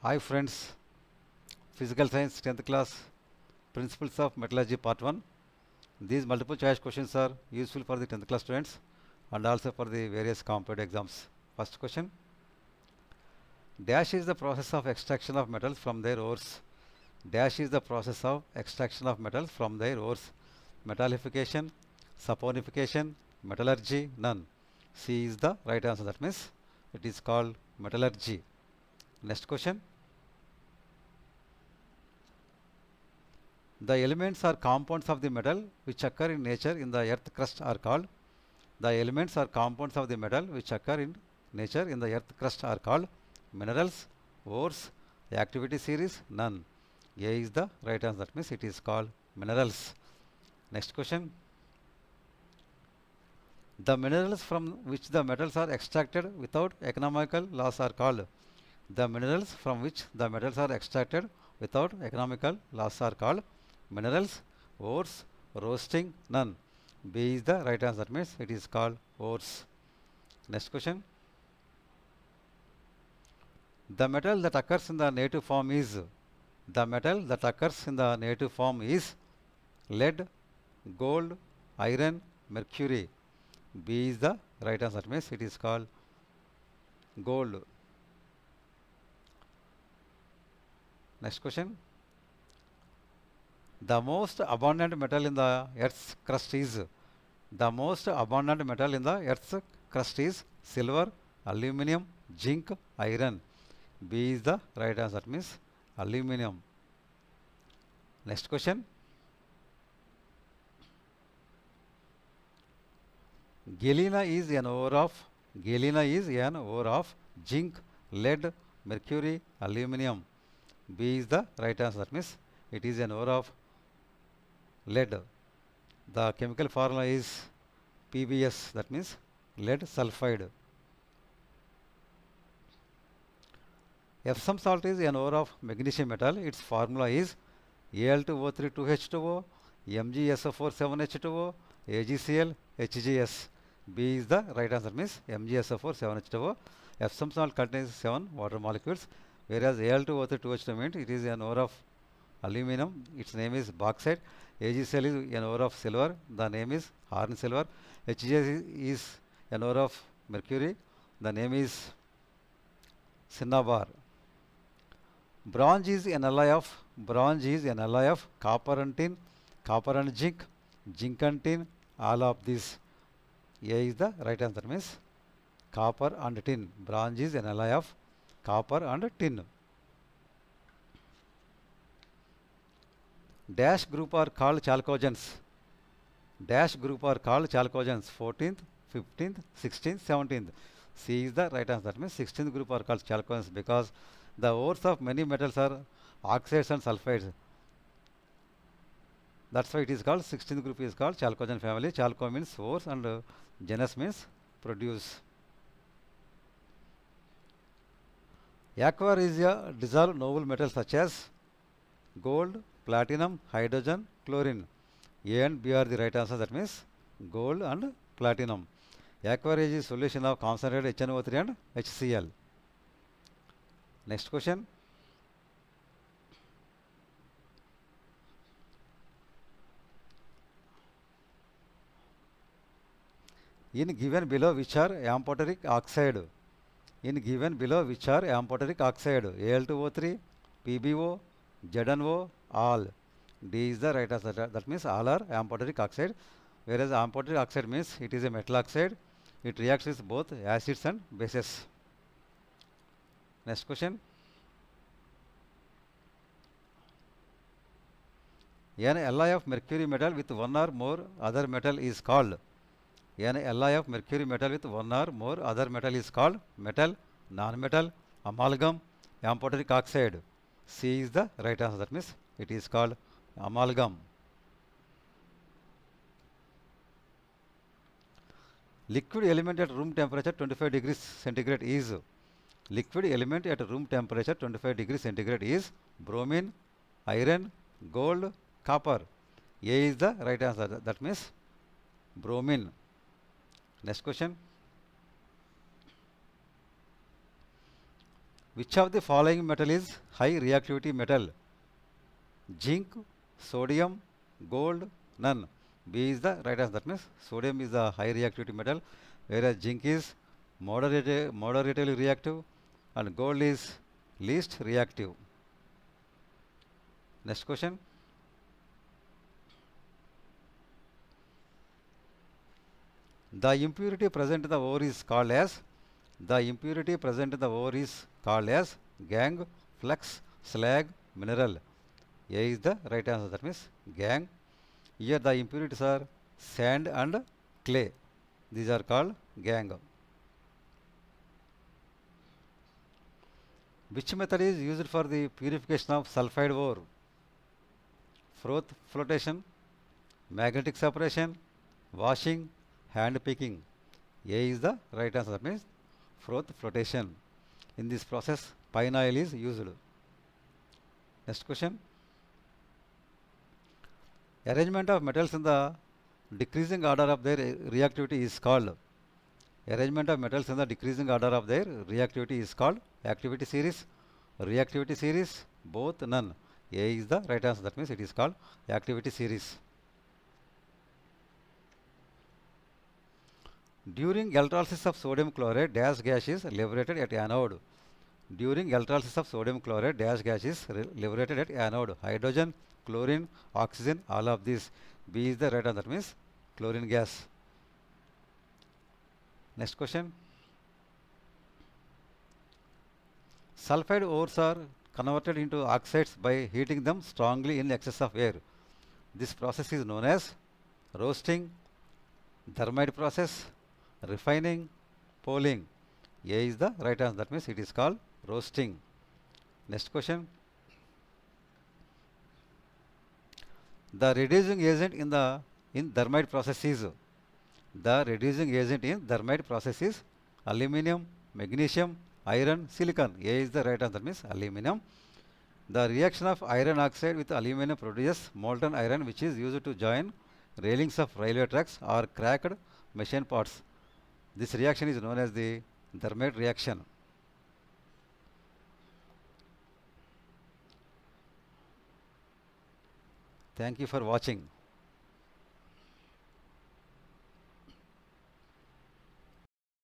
Hi friends, Physical Science 10th class Principles of Metallurgy Part 1. These multiple choice questions are useful for the 10th class students and also for the various competitive exams. First question. Dash is the process of extraction of metals from their ores. Dash is the process of extraction of metals from their ores. Metallification, saponification, metallurgy, none. C is the right answer. That means it is called metallurgy. Next question. The elements or compounds of the metal which occur in nature in the earth crust are called. The elements or compounds of the metal which occur in nature in the earth crust are called minerals, ores, the activity series, none. A is the right answer. That means it is called minerals. Next question. The minerals from which the metals are extracted without economical loss are called. The minerals from which the metals are extracted without economical loss are called minerals, ores, roasting, none. B is the right answer. That means it is called ores. Next question. The metal that occurs in the native form is lead, gold, iron, mercury. B is the right answer. That means it is called gold. Next question. The most abundant metal in the Earth's crust is silver, aluminum, zinc, iron. B is the right answer. That means aluminum. Next question. Galena is an ore of zinc, lead, mercury, aluminum. B is the right answer. That means it is an ore of lead. The chemical formula is PbS, that means lead sulfide. Epsom salt is an ore of magnesium metal. Its formula is Al2O3 2H2O, MgSO4 7H2O, AgCl, HGS. B is the right answer. Means MgSO4 7H2O. Epsom salt contains 7 water molecules, whereas Al2O3 2H2O means it is an ore of aluminum. Its name is bauxite. AgCl is an ore of silver. The name is horn silver. HGS is an ore of mercury. The name is cinnabar. Bronze is an alloy of copper and tin, copper and zinc, zinc and tin. All of these. A is the right answer. Means copper and tin. Bronze is an alloy of copper and tin. Dash group are called chalcogens. 14th, 15th, 16th, 17th. C is the right answer. That means 16th group are called chalcogens because the ores of many metals are oxides and sulfides. That's why it is called 16th group is called chalcogen family. Chalco means ores and genus means produce. Aqua is a dissolved noble metal such as gold, platinum, hydrogen, chlorine. A and B are the right answer. That means gold and platinum. Aqua is solution of concentrated HNO3 and HCl. Next question. In given below which are amphoteric oxide? Al2O3, PbO, ZnO, all. D is the right answer. That means all are amphoteric oxide. Whereas amphoteric oxide means it is a metal oxide. It reacts with both acids and bases. Next question. An alloy of mercury metal with one or more other metal is called. An alloy of mercury metal with one or more other metal is called metal, non-metal, amalgam, amphoteric oxide. C is the right answer. That means it is called amalgam. Liquid element at room temperature 25 degrees centigrade is bromine, iron, gold, copper. A is the right answer. That means bromine. Next question. Which of the following metal is high reactivity metal? Zinc, sodium, gold, none. B is the right answer. That means sodium is the high reactivity metal, whereas zinc is moderately reactive and gold is least reactive. Next question. The impurity present in the ore is called as gangue, flux, slag, mineral. A is the right answer. That means gangue. Here the impurities are sand and clay. These are called gangue. Which method is used for the purification of sulfide ore? Froth flotation, magnetic separation, washing, hand picking. A is the right answer. That means froth flotation. In this process, pine oil is used. Next question. Arrangement of metals in the decreasing order of their reactivity is called. Arrangement of metals in the decreasing order of their reactivity is called activity series, reactivity series, both, none. A is the right answer. That means it is called activity series. During electrolysis of sodium chloride, dash gas is liberated at anode. During electrolysis of sodium chloride, dash gas is liberated at anode. Hydrogen, chlorine, oxygen, all of these. B is the right answer. That means chlorine gas. Next question. Sulfide ores are converted into oxides by heating them strongly in excess of air. This process is known as roasting, thermite process, refining, poling. A is the right answer. That means it is called roasting. Next question. The reducing agent in thermite process is aluminum, magnesium, iron, silicon. A is the right answer. That means aluminum. The reaction of iron oxide with aluminum produces molten iron, which is used to join railings of railway tracks or cracked machine parts. This reaction is known as the thermite reaction. Thank you for watching.